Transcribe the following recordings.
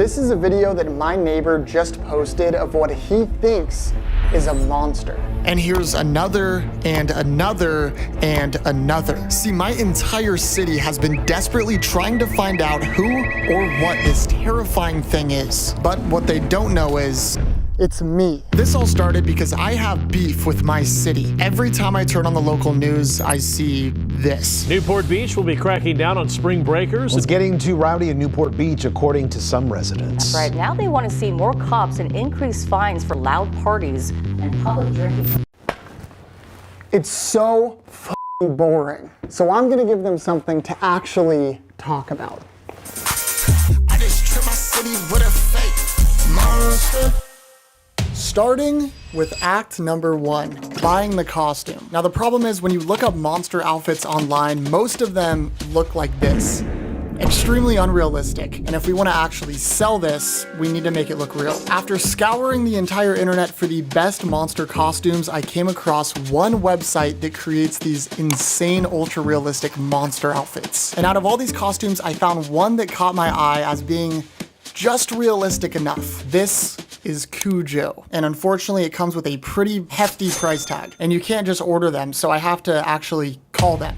This is a video that my neighbor just posted of what he thinks is a monster. And here's another and another and another. See, my entire city has been desperately trying to find out who or what this terrifying thing is. But what they don't know is, it's me. This all started because I have beef with my city. Every time I turn on the local news, I see this. Newport Beach will be cracking down on spring breakers. It's getting too rowdy in Newport Beach, according to some residents. That's right. Now they want to see more cops and increased fines for loud parties and public drinking. It's so f***ing boring. So I'm gonna give them something to actually talk about. I just trip my city with a fake monster. Starting with act number 1, buying the costume. Now the problem is when you look up monster outfits online, most of them look like this. Extremely unrealistic. And if we want to actually sell this, we need to make it look real. After scouring the entire internet for the best monster costumes, I came across one website that creates these insane ultra realistic monster outfits. And out of all these costumes, I found one that caught my eye as being just realistic enough. This is Cujo. And unfortunately, it comes with a pretty hefty price tag. And you can't just order them, so I have to actually call them.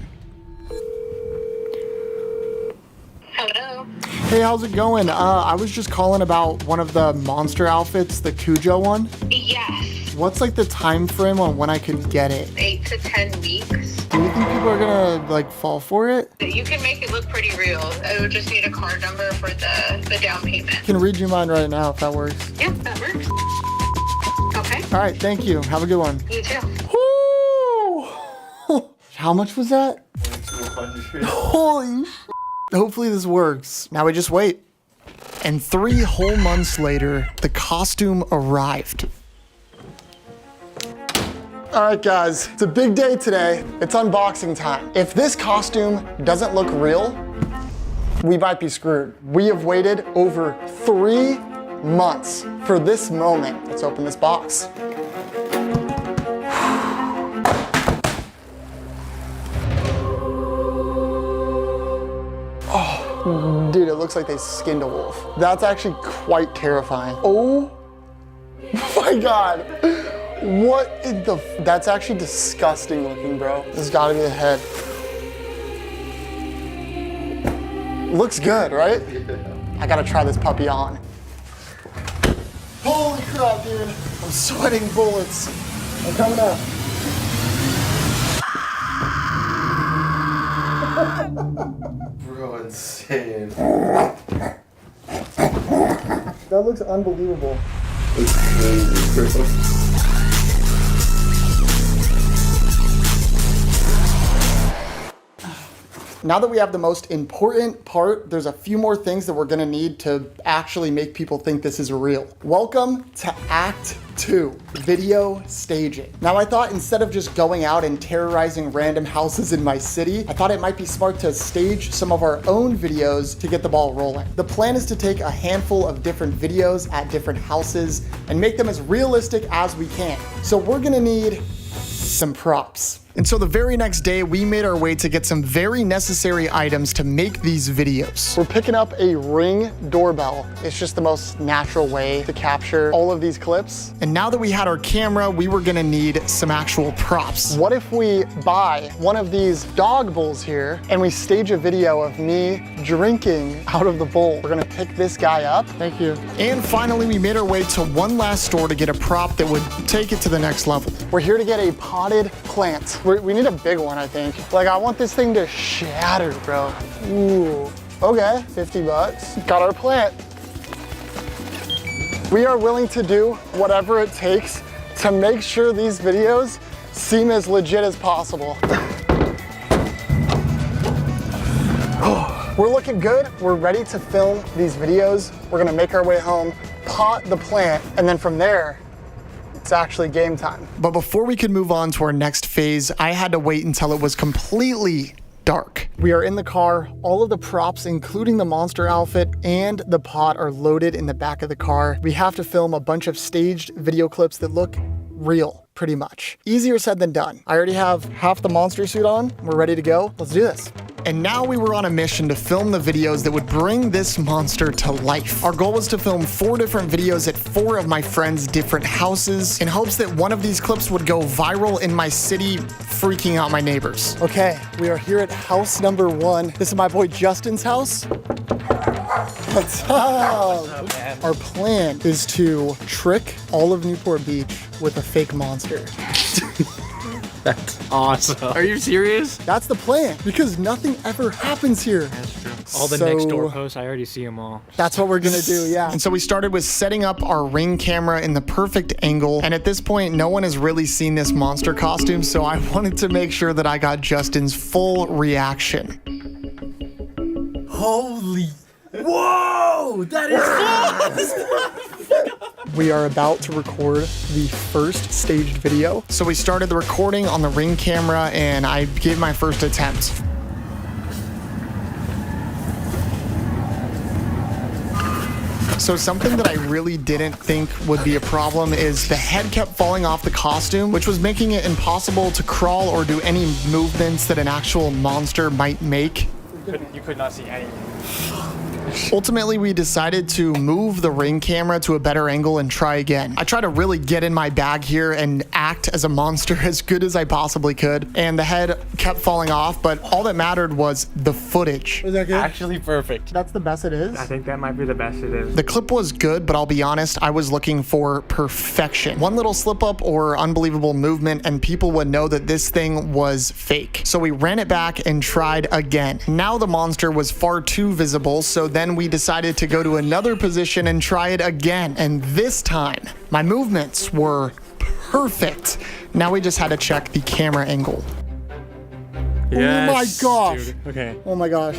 Hello. Hey, how's it going? I was just calling about one of the monster outfits, the Cujo one. Yes. What's like the time frame on when I could get it? 8 to 10 weeks. Do you think people are gonna like fall for it? You can make it look pretty real. I would just need a card number for the down payment. I can read you mine right now if that works. Yeah, that works. Okay. All right, thank you. Have a good one. You too. Woo! How much was that? Holy sh**. Hopefully this works. Now we just wait. And 3 whole months later, the costume arrived. All right, guys, it's a big day today. It's unboxing time. If this costume doesn't look real, we might be screwed. We have waited over 3 months for this moment. Let's open this box. Oh, dude, it looks like they skinned a wolf. That's actually quite terrifying. Oh my God. What in the that's actually disgusting looking, bro. This has gotta be the head. Looks good, right? I gotta try this puppy on. Holy crap, dude. I'm sweating bullets. I'm coming up. Bro, insane. That looks unbelievable. It's crazy, bro. Now that we have the most important part, there's a few more things that we're gonna need to actually make people think this is real. Welcome to Act 2, video staging. Now I thought instead of just going out and terrorizing random houses in my city, I thought it might be smart to stage some of our own videos to get the ball rolling. The plan is to take a handful of different videos at different houses and make them as realistic as we can. So we're gonna need some props. And so the very next day, we made our way to get some very necessary items to make these videos. We're picking up a Ring doorbell. It's just the most natural way to capture all of these clips. And now that we had our camera, we were gonna need some actual props. What if we buy one of these dog bowls here and we stage a video of me drinking out of the bowl? We're gonna pick this guy up. Thank you. And finally, we made our way to one last store to get a prop that would take it to the next level. We're here to get a potted plant. We need a big one, I think. Like, I want this thing to shatter, bro. Ooh, okay, 50 bucks. Got our plant. We are willing to do whatever it takes to make sure these videos seem as legit as possible. We're looking good. We're ready to film these videos. We're gonna make our way home, pot the plant, and then from there, it's actually game time. But before we could move on to our next phase, I had to wait until it was completely dark. We are in the car. All of the props, including the monster outfit and the pot, are loaded in the back of the car. We have to film a bunch of staged video clips that look real. pretty much. Easier said than done. I already have half the monster suit on. We're ready to go. Let's do this. And now we were on a mission to film the videos that would bring this monster to life. Our goal was to film 4 different videos at 4 of my friends' different houses in hopes that one of these clips would go viral in my city, freaking out my neighbors. Okay, we are here at house number 1. This is my boy Justin's house. What's up? Our plan is to trick all of Newport Beach with a fake monster. That's awesome. Are you serious? That's the plan, because nothing ever happens here. That's true. All the next door posts, I already see them all. That's what we're gonna do, yeah. And so we started with setting up our Ring camera in the perfect angle. And at this point, no one has really seen this monster costume, so I wanted to make sure that I got Justin's full reaction. Holy. Whoa! That is We are about to record the first staged video. So we started the recording on the Ring camera and I gave my first attempt. So something that I really didn't think would be a problem is the head kept falling off the costume, which was making it impossible to crawl or do any movements that an actual monster might make. You could not see anything. Ultimately, we decided to move the Ring camera to a better angle and try again. I tried to really get in my bag here and act as a monster as good as I possibly could, and the head kept falling off, but all that mattered was the footage. Is that good? Actually perfect. That's the best it is? I think that might be the best it is. The clip was good, but I'll be honest, I was looking for perfection. One little slip up or unbelievable movement and people would know that this thing was fake. So we ran it back and tried again. Now the monster was far too visible, so then we decided to go to another position and try it again. And this time, my movements were perfect. Now we just had to check the camera angle. Oh my gosh. Dude. Okay. Oh my gosh.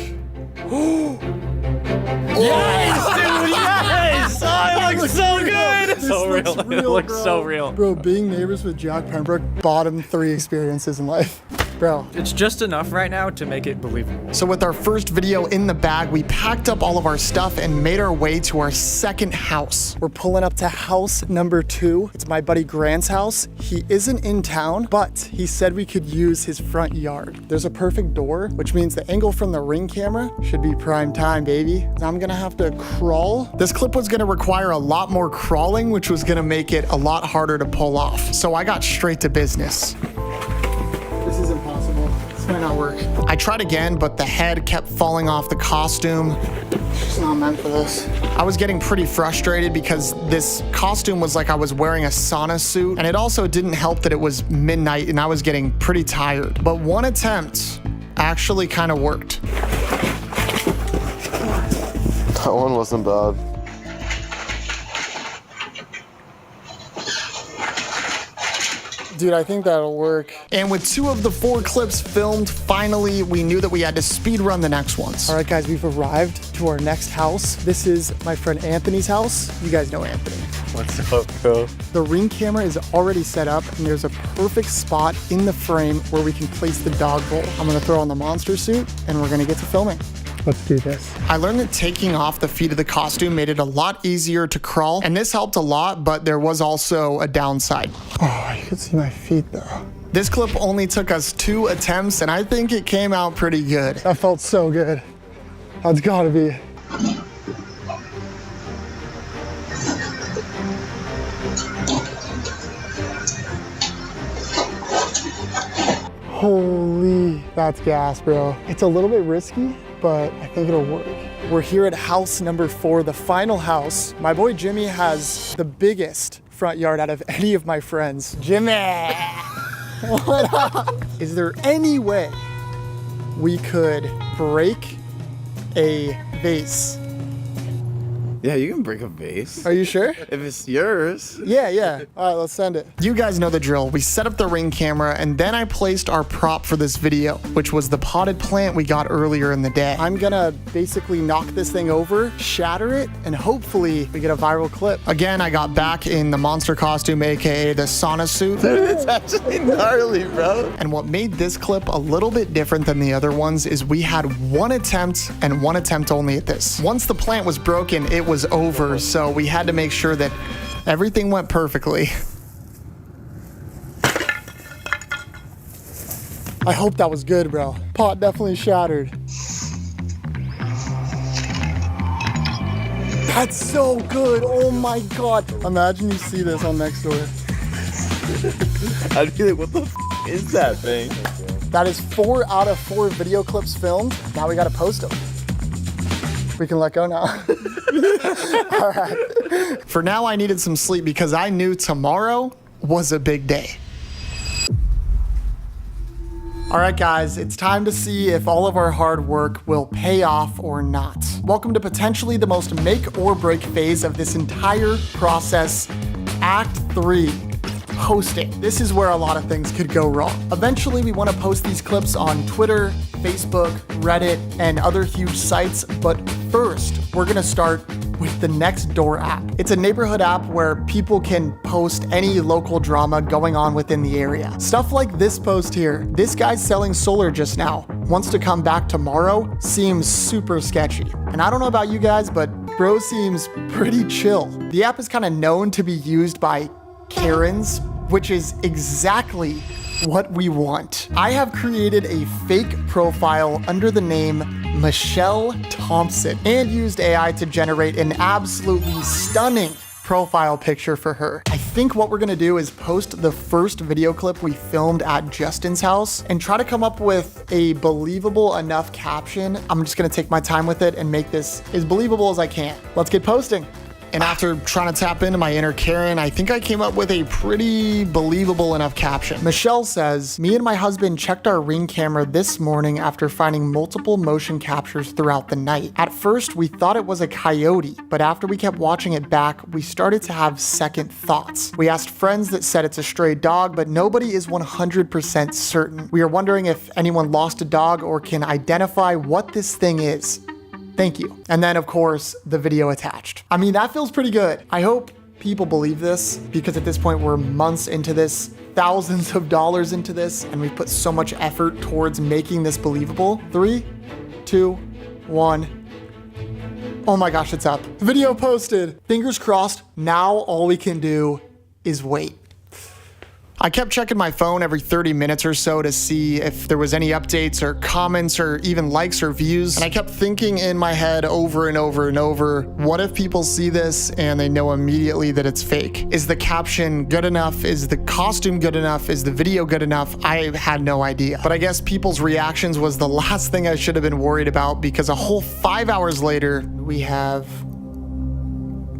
Yes, dude, yes! Oh, it looks so good! This So looks real. It real, looks bro. so real. Bro, being neighbors with Jack Pembroke, bottom 3 experiences in life. Bro. It's just enough right now to make it believable. So with our first video in the bag, we packed up all of our stuff and made our way to our second house. We're pulling up to house number 2. It's my buddy Grant's house. He isn't in town, but he said we could use his front yard. There's a perfect door, which means the angle from the Ring camera should be prime time, baby. I'm gonna have to crawl. This clip was gonna require a lot more crawling, which was gonna make it a lot harder to pull off. So I got straight to business. This is impossible. This might not work. I tried again, but the head kept falling off the costume. It's not meant for this. I was getting pretty frustrated because this costume was like I was wearing a sauna suit, and it also didn't help that it was midnight and I was getting pretty tired. But one attempt actually kind of worked. That one wasn't bad. Dude, I think that'll work. And with 2 of the 4 clips filmed, finally, we knew that we had to speed run the next ones. All right, guys, we've arrived to our next house. This is my friend Anthony's house. You guys know Anthony. What's up, bro? The Ring camera is already set up, and there's a perfect spot in the frame where we can place the dog bowl. I'm gonna throw on the monster suit, and we're gonna get to filming. Let's do this. I learned that taking off the feet of the costume made it a lot easier to crawl, and this helped a lot, but there was also a downside. Oh, you can see my feet though. This clip only took us 2 attempts, and I think it came out pretty good. That felt so good. That's gotta be. Holy, that's gas, bro. It's a little bit risky, but I think it'll work. We're here at house number 4, the final house. My boy Jimmy has the biggest front yard out of any of my friends. Jimmy! What up? Is there any way we could break a vase? Yeah, you can break a vase. Are you sure? If it's yours. Yeah. All right, let's send it. You guys know the drill. We set up the Ring camera, and then I placed our prop for this video, which was the potted plant we got earlier in the day. I'm gonna basically knock this thing over, shatter it, and hopefully we get a viral clip. Again, I got back in the monster costume, aka the sauna suit. Dude, it's actually gnarly, bro. And what made this clip a little bit different than the other ones is we had 1 attempt and 1 attempt only at this. Once the plant was broken, it was over, so we had to make sure that everything went perfectly. I hope that was good, bro. Pot definitely shattered. That's so good. Oh my God. Imagine you see this on Nextdoor. I'd be like, what the is that thing? That is 4 out of 4 video clips filmed. Now we gotta post them. We can let go now. All right. For now, I needed some sleep because I knew tomorrow was a big day. All right, guys, it's time to see if all of our hard work will pay off or not. Welcome to potentially the most make or break phase of this entire process, Act 3. Hosting. This is where a lot of things could go wrong. Eventually, we want to post these clips on Twitter, Facebook, Reddit, and other huge sites, but first, we're gonna start with the Nextdoor app. It's a neighborhood app where people can post any local drama going on within the area. Stuff like this post here. This guy's selling solar just now. Wants to come back tomorrow. Seems super sketchy. And I don't know about you guys, but bro seems pretty chill. The app is kind of known to be used by Karens, which is exactly what we want. I have created a fake profile under the name Michelle Thompson and used AI to generate an absolutely stunning profile picture for her. I think what we're gonna do is post the first video clip we filmed at Justin's house and try to come up with a believable enough caption. I'm just gonna take my time with it and make this as believable as I can. Let's get posting. And after trying to tap into my inner Karen, I think I came up with a pretty believable enough caption. Michelle says, "Me and my husband checked our Ring camera this morning after finding multiple motion captures throughout the night. At first, we thought it was a coyote, but after we kept watching it back, we started to have second thoughts. We asked friends that said it's a stray dog, but nobody is 100% certain. We are wondering if anyone lost a dog or can identify what this thing is. Thank you." And then, of course, the video attached. I mean, that feels pretty good. I hope people believe this because at this point, we're months into this, thousands of dollars into this, and we've put so much effort towards making this believable. 3, 2, 1. Oh my gosh, it's up. Video posted. Fingers crossed. Now all we can do is wait. I kept checking my phone every 30 minutes or so to see if there was any updates or comments or even likes or views. And I kept thinking in my head over and over and over, what if people see this and they know immediately that it's fake? Is the caption good enough? Is the costume good enough? Is the video good enough? I had no idea. But I guess people's reactions was the last thing I should have been worried about because a whole 5 hours later, we have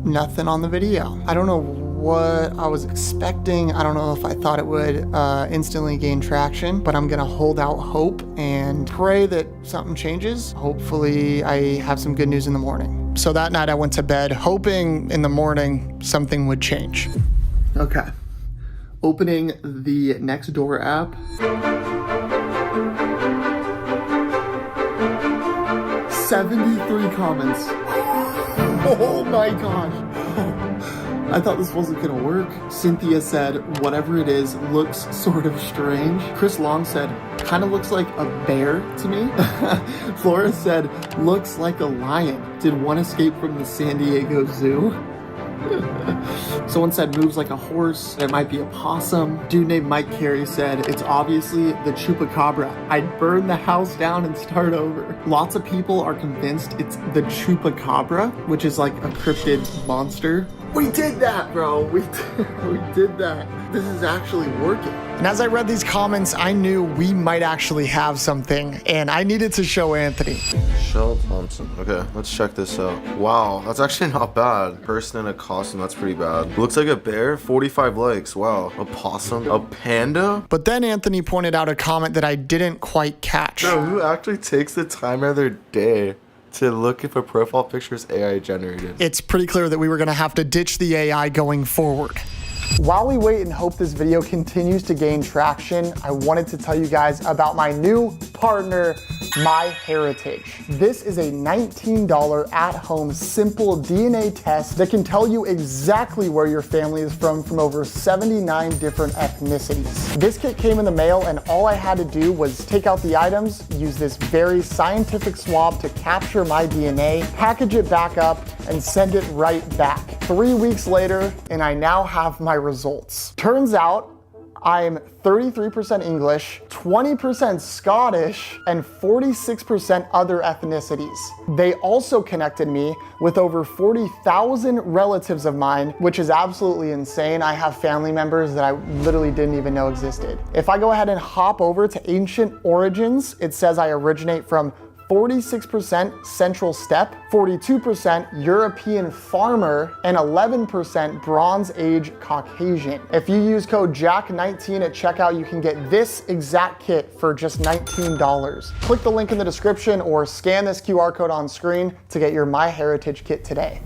nothing on the video. I don't know what I was expecting. I don't know if I thought it would instantly gain traction, but I'm gonna hold out hope and pray that something changes. Hopefully I have some good news in the morning. So that night I went to bed hoping in the morning something would change. Okay, opening the Nextdoor app. 73 comments. Oh my gosh. I thought this wasn't gonna work. Cynthia said, whatever it is, looks sort of strange. Chris Long said, kind of looks like a bear to me. Flora said, looks like a lion. Did one escape from the San Diego Zoo? Someone said moves like a horse. It might be a possum. Dude named Mike Carey said it's obviously the chupacabra. I'd burn the house down and start over. Lots of people are convinced it's the chupacabra, which is like a cryptid monster. We did that, bro. We did that. This is actually working. And as I read these comments, I knew we might actually have something, and I needed to show Anthony. Michelle Thompson. Okay, let's check this out. Wow, that's actually not bad. Person in a costume, that's pretty bad. Looks like a bear, 45 likes. Wow. A possum, a panda? But then Anthony pointed out a comment that I didn't quite catch. Bro, who actually takes the time out of their day to look if a profile picture is AI generated? It's pretty clear that we were gonna have to ditch the AI going forward. While we wait and hope this video continues to gain traction, I wanted to tell you guys about my new partner, MyHeritage. This is a $19 at-home simple DNA test that can tell you exactly where your family is from over 79 different ethnicities. This kit came in the mail and all I had to do was take out the items, use this very scientific swab to capture my DNA, package it back up, and send it right back. 3 weeks later, and I now have my results. Turns out, I'm 33% English, 20% Scottish, and 46% other ethnicities. They also connected me with over 40,000 relatives of mine, which is absolutely insane. I have family members that I literally didn't even know existed. If I go ahead and hop over to ancient origins, it says I originate from 46% Central Steppe, 42% European farmer, and 11% Bronze Age Caucasian. If you use code JACK19 at checkout, you can get this exact kit for just $19. Click the link in the description or scan this QR code on screen to get your MyHeritage kit today.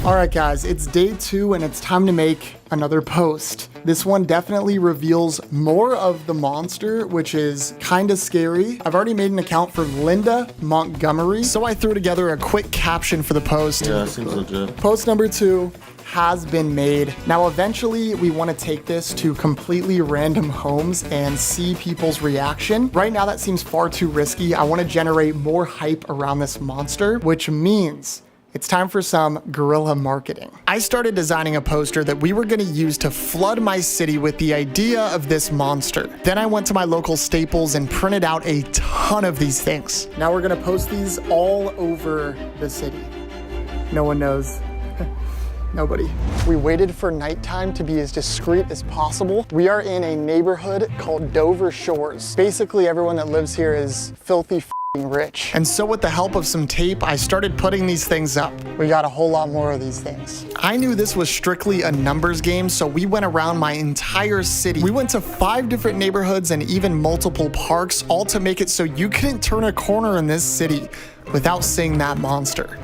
All right, guys, it's day 2 and it's time to make another post. This one definitely reveals more of the monster, which is kind of scary. I've already made an account for Linda Montgomery, so I threw together a quick caption for the post. Yeah, seems legit. Post number 2 has been made. Now, eventually, we want to take this to completely random homes and see people's reaction. Right now, that seems far too risky. I want to generate more hype around this monster, which means it's time for some guerrilla marketing. I started designing a poster that we were gonna use to flood my city with the idea of this monster. Then I went to my local Staples and printed out a ton of these things. Now we're gonna post these all over the city. No one knows. Nobody. We waited for nighttime to be as discreet as possible. We are in a neighborhood called Dover Shores. Basically, everyone that lives here is filthy rich. And so with the help of some tape, I started putting these things up. We got a whole lot more of these things. I knew this was strictly a numbers game, so we went around my entire city. We went to 5 different neighborhoods and even multiple parks, all to make it so you couldn't turn a corner in this city without seeing that monster.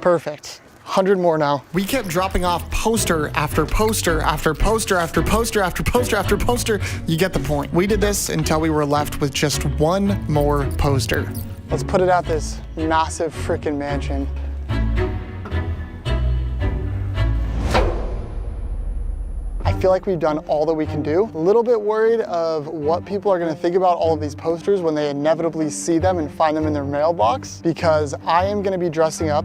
Perfect. 100 more now. We kept dropping off poster after poster after poster after poster after poster after poster. You get the point. We did this until we were left with just one more poster. Let's put it at this massive freaking mansion. I feel like we've done all that we can do. A little bit worried of what people are gonna think about all of these posters when they inevitably see them and find them in their mailbox, because I am gonna be dressing up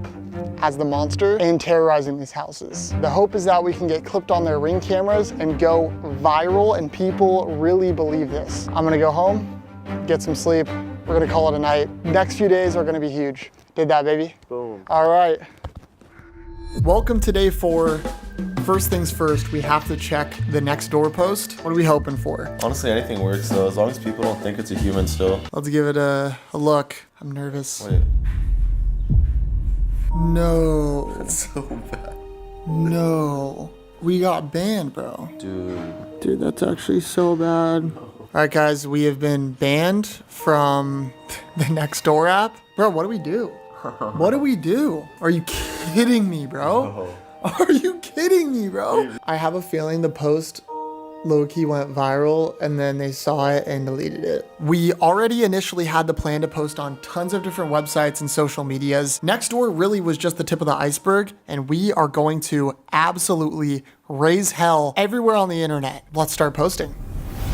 as the monster and terrorizing these houses. The hope is that we can get clipped on their Ring cameras and go viral and people really believe this. I'm gonna go home, get some sleep. We're gonna call it a night. Next few days are gonna be huge. Did that, baby? Boom. All right. Welcome to day 4. First things first, we have to check the next door post. What are we hoping for? Honestly, anything works though, as long as people don't think it's a human still. Let's give it a look. I'm nervous. Wait. No. That's so bad. No. We got banned, bro. Dude, that's actually so bad. All right, guys, we have been banned from the Nextdoor app. Bro, what do we do? What do we do? Are you kidding me, bro? Are you kidding me, bro? I have a feeling the post low-key went viral and then they saw it and deleted it. We already initially had the plan to post on tons of different websites and social medias. Nextdoor really was just the tip of the iceberg, and we are going to absolutely raise hell everywhere on the internet. Let's start posting.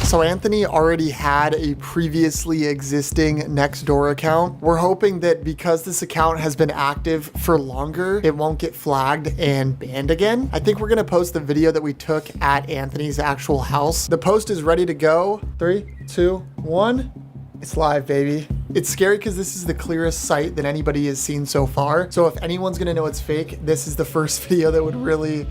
So Anthony already had a previously existing Nextdoor account. We're hoping that because this account has been active for longer, it won't get flagged and banned again. I think we're gonna post the video that we took at Anthony's actual house. The post is ready to go. 3, 2, 1. It's live, baby. It's scary because this is the clearest sight that anybody has seen so far. So if anyone's gonna know it's fake, this is the first video that would really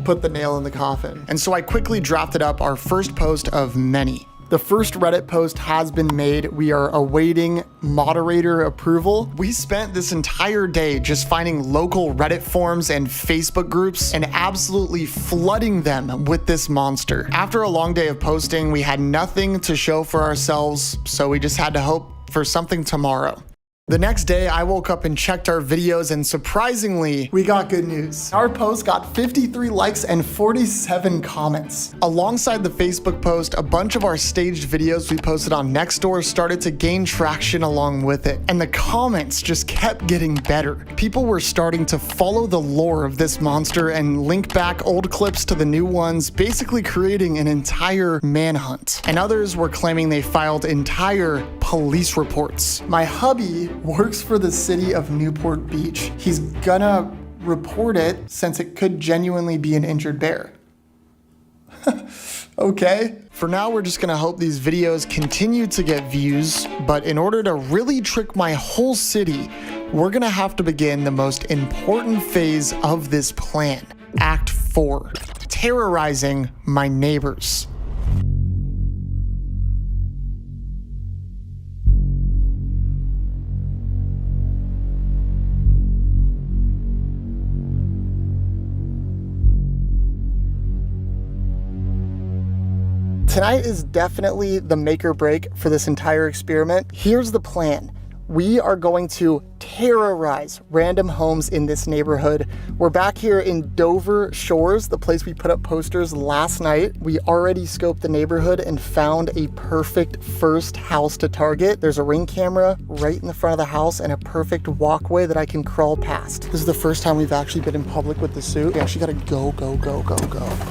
put the nail in the coffin. And so I quickly drafted up our first post of many. The first Reddit post has been made. We are awaiting moderator approval. We spent this entire day just finding local Reddit forums and Facebook groups and absolutely flooding them with this monster. After a long day of posting, we had nothing to show for ourselves, so we just had to hope for something tomorrow. The next day, I woke up and checked our videos, and surprisingly, we got good news. Our post got 53 likes and 47 comments. Alongside the Facebook post, a bunch of our staged videos we posted on Nextdoor started to gain traction along with it, and the comments just kept getting better. People were starting to follow the lore of this monster and link back old clips to the new ones, basically creating an entire manhunt. And others were claiming they filed entire police reports. My hubby works for the city of Newport Beach. He's gonna report it since it could genuinely be an injured bear. Okay. For now, we're just gonna hope these videos continue to get views, but in order to really trick my whole city, we're gonna have to begin the most important phase of this plan. Act 4, terrorizing my neighbors. Tonight is definitely the make or break for this entire experiment. Here's the plan. We are going to terrorize random homes in this neighborhood. We're back here in Dover Shores, the place we put up posters last night. We already scoped the neighborhood and found a perfect first house to target. There's a Ring camera right in the front of the house and a perfect walkway that I can crawl past. This is the first time we've actually been in public with the suit. We actually gotta go.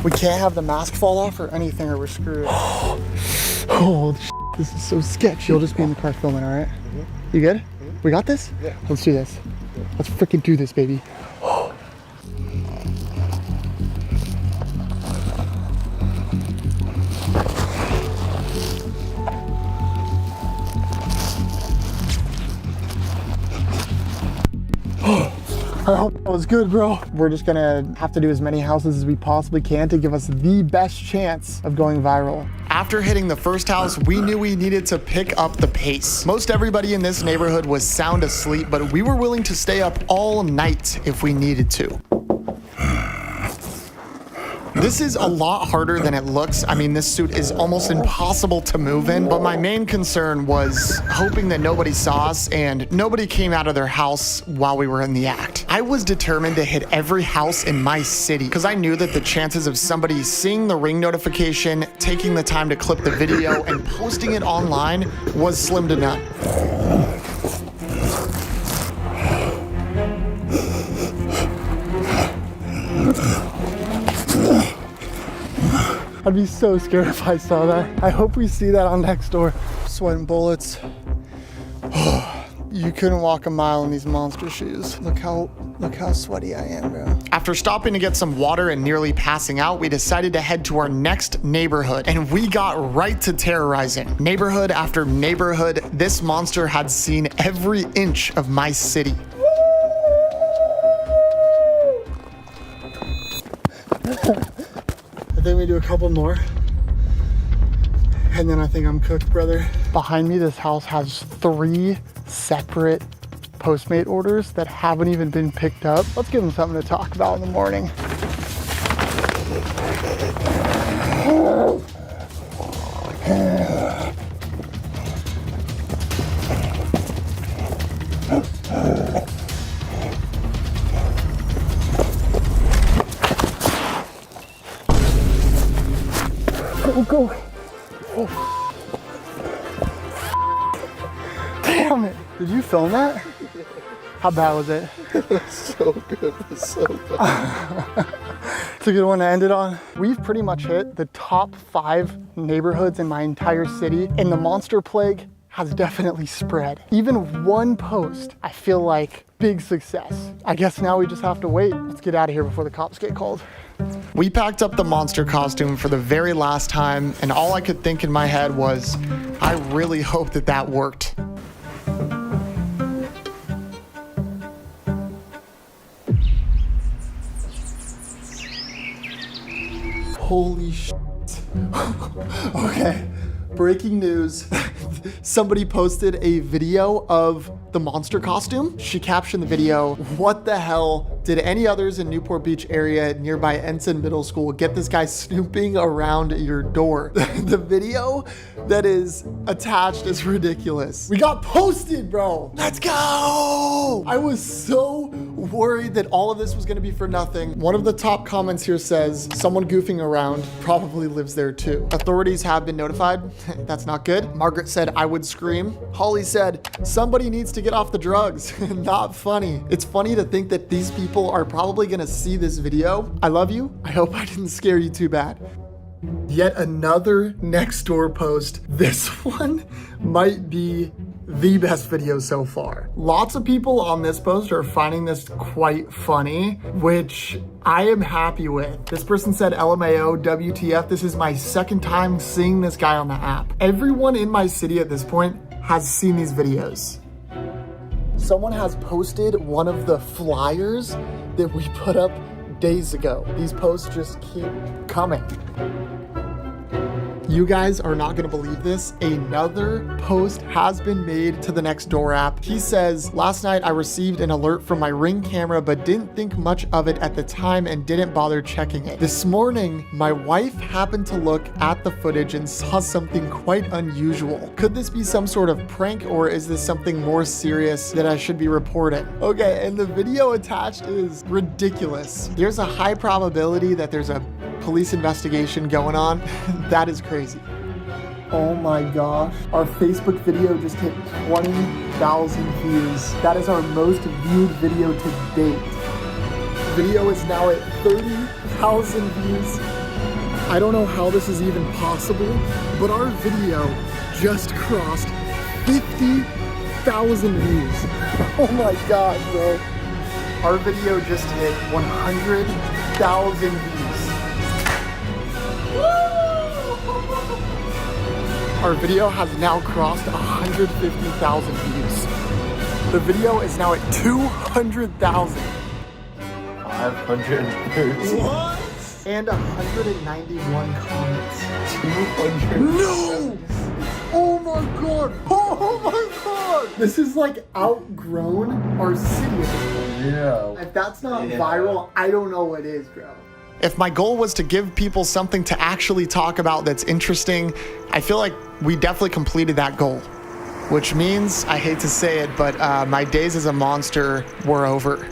We can't have the mask fall off or anything or we're screwed. Oh, this is so sketchy. You'll just be in the car filming, all right? You good? We got this? Yeah. Let's do this. Let's freaking do this, baby. I hope that was good, bro. We're just gonna have to do as many houses as we possibly can to give us the best chance of going viral. After hitting the first house, we knew we needed to pick up the pace. Most everybody in this neighborhood was sound asleep, but we were willing to stay up all night if we needed to. This is a lot harder than it looks. I mean, this suit is almost impossible to move in, but my main concern was hoping that nobody saw us and nobody came out of their house while we were in the act. I was determined to hit every house in my city because I knew that the chances of somebody seeing the Ring notification, taking the time to clip the video, and posting it online was slim to none. I'd be so scared if I saw that. I hope we see that on next door. Sweating bullets. You couldn't walk a mile in these monster shoes. Look how sweaty I am, bro. After stopping to get some water and nearly passing out, we decided to head to our next neighborhood, and we got right to terrorizing. Neighborhood after neighborhood, this monster had seen every inch of my city. I think we do a couple more. And then I think I'm cooked, brother. Behind me, this house has 3 separate Postmate orders that haven't even been picked up. Let's give them something to talk about in the morning. Go. Oh. Damn it. Did you film that? How bad was it? It was so good. It was so bad. It's a good one to end it on. We've pretty much hit the top 5 neighborhoods in my entire city, and the monster plague has definitely spread. Even one post, I feel like big success. I guess now we just have to wait. Let's get out of here before the cops get called. We packed up the monster costume for the very last time, and all I could think in my head was, I really hope that that worked. Holy shit. Okay, breaking news. Somebody posted a video of the monster costume. She captioned the video, "What the hell? Did any others in Newport Beach area nearby Ensign Middle School get this guy snooping around your door?" The video that is attached is ridiculous. We got posted, bro. Let's go. I was so worried that all of this was gonna be for nothing. One of the top comments here says, "Someone goofing around probably lives there too." Authorities have been notified. That's not good. Margaret said, "I would scream." Holly said, "Somebody needs to get off the drugs." Not funny. It's funny to think that these people are probably gonna see this video. I love you. I hope I didn't scare you too bad. Yet another next door post. This one might be the best video so far. Lots of people on this post are finding this quite funny, which I am happy with. This person said, LMAO, WTF, this is my second time seeing this guy on the app. Everyone in my city at this point has seen these videos. Someone has posted one of the flyers that we put up days ago. These posts just keep coming. You guys are not gonna believe this. Another post has been made to the Nextdoor app. He says, last night I received an alert from my Ring camera, but didn't think much of it at the time and didn't bother checking it. This morning, my wife happened to look at the footage and saw something quite unusual. Could this be some sort of prank, or is this something more serious that I should be reporting? Okay, and the video attached is ridiculous. There's a high probability that there's a police investigation going on. That is crazy. Oh my gosh. Our Facebook video just hit 20,000 views. That is our most viewed video to date. The video is now at 30,000 views. I don't know how this is even possible, but our video just crossed 50,000 views. Oh my god, bro. Our video just hit 100,000 views. Our video has now crossed 150,000 views. The video is now at 200,000. 530. What? And 191 comments. 200. No! Oh my god! Oh my god! This is like outgrown our city at this point. Yeah. If that's not viral, I don't know what is, bro. If my goal was to give people something to actually talk about that's interesting, I feel like we definitely completed that goal. Which means, I hate to say it, but my days as a monster were over.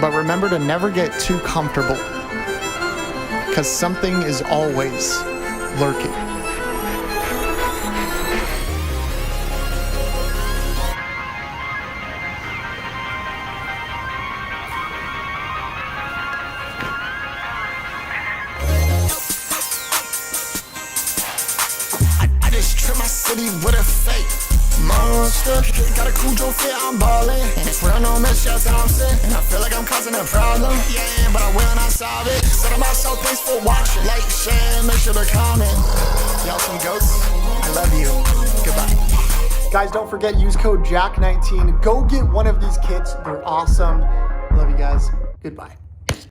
But remember to never get too comfortable, because something is always lurking. Trip my city with a fake monster. Got a cool Joe fit, I'm ballin'. And it's real, no Miss Jess Thompson. And I feel like I'm causing a problem. Yeah, but I will not solve it. Set up myself, thanks for watching. Like, share, make sure to comment. Y'all some goats. I love you. Goodbye. Guys, don't forget, use code JACK19. Go get one of these kits. They're awesome. Love you guys. Goodbye.